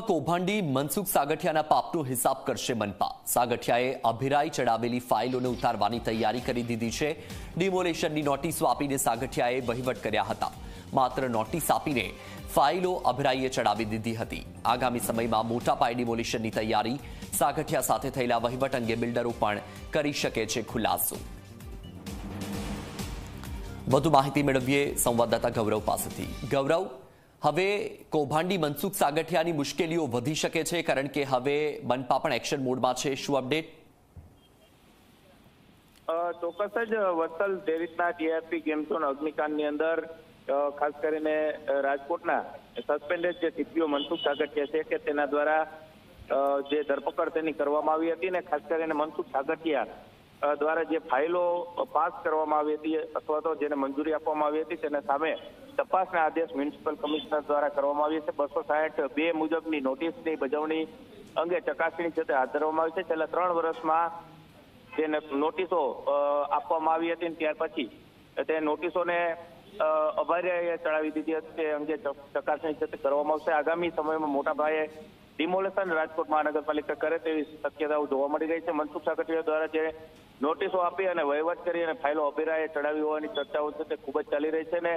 કૌભાંડી મનસુખ સાગઠિયાના પાપનો હિસાબ કરશે મનપા। સાગઠિયાએ અભિરાય ચડાવેલી ફાઇલોને ઉતારવાની તૈયારી કરી દીધી છે। ડિમોલેશનની નોટિસો આપીને સાગઠિયાએ વહીવટ કર્યા હતા। માત્ર નોટિસ આપીને ફાઇલો અભિરાઈએ ચડાવી દીધી હતી। આગામી સમયમાં મોટા પાયે ડિમોલેશનની તૈયારી, સાગઠિયા સાથે થયેલા વહીવટ અંગે બિલ્ડરો પણ કરી શકે છે ખુલાસો। વધુ માહિતી મેળવીએ સંવાદદાતા ગૌરવ પાસેથી। ગૌરવ, હવે કૌભાંડી મનસુખ સાગઠિયાની મુશ્કેલીઓ વધી શકે છે કારણ કે હવે મનપા પણ એક્શન મોડમાં છે। શું અપડેટ? ચોક્કસ જ વત્સલ, જે રીતના ટીઆરપી ગેમ ઝોન અગ્નિકાંડની અંદર ખાસ કરીને રાજકોટના સસ્પેન્ડેડ જે સીપીઓ મનસુખ સાગઠિયા છે કે તેના દ્વારા જે ધરપકડ તેની કરવામાં આવી હતી ને ખાસ કરીને મનસુખ સાગઠિયા દ્વારા જે ફાઇલો પાસ કરવામાં આવી હતી અથવા તો જેને મંજૂરી આપવામાં આવી હતી તેના સામે તપાસના આદેશ મ્યુનિસિપલ કમિશનર દ્વારા કરવામાં આવી છે। 262 મુજબની નોટિસની બજવણી અંગે ચકાસણી છે તે હાથ ધરવામાં આવી છે। છેલ્લા 3 વર્ષમાં જે નોટિસો આપવામાં આવી હતી ત્યાર પછી તે નોટિસોને અભિરાયે ચડાવી દીધી હતી તે અંગે ચકાસણી છે તે કરવામાં આવશે। આગામી સમયમાં મોટા પાયે ડિમોલેશન રાજકોટ મહાનગરપાલિકા કરે તેવી શક્યતાઓ જોવા મળી રહી છે। મનસુખ સાગઠિયા દ્વારા જે નોટિસો આપી અને વહીવટ કરી અને ફાઇલો અભિરાયે ચડાવી હોવાની ચર્ચાઓ છે તે ખૂબ જ ચાલી રહી છે ને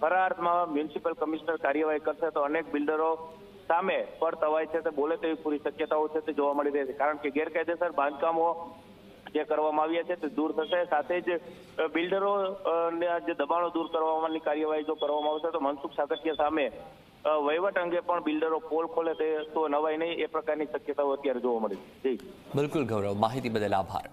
ખરા અર્થમાં મ્યુનિસિપલ કમિશનર કાર્યવાહી કરશે તો અનેક બિલ્ડરો સામે પર તવાય છે તે બોલે તેવી પૂરી શક્યતાઓ છે તે જોવા મળી રહી છે, કારણ કે ગેરકાયદેસર બાંધકામો જે કરવામાં આવ્યા છે તે દૂર થશે। સાથે જ બિલ્ડરો જે દબાણો દૂર કરવાની કાર્યવાહી જો કરવામાં આવશે તો મનસુખ સાગઠિયા સામે વહીવટ અંગે પણ બિલ્ડરો પોલ ખોલે તો નવાઈ નહીં, એ પ્રકારની શક્યતાઓ અત્યારે જોવા મળી છે। બિલકુલ ગૌરવ, માહિતી બદલ આભાર।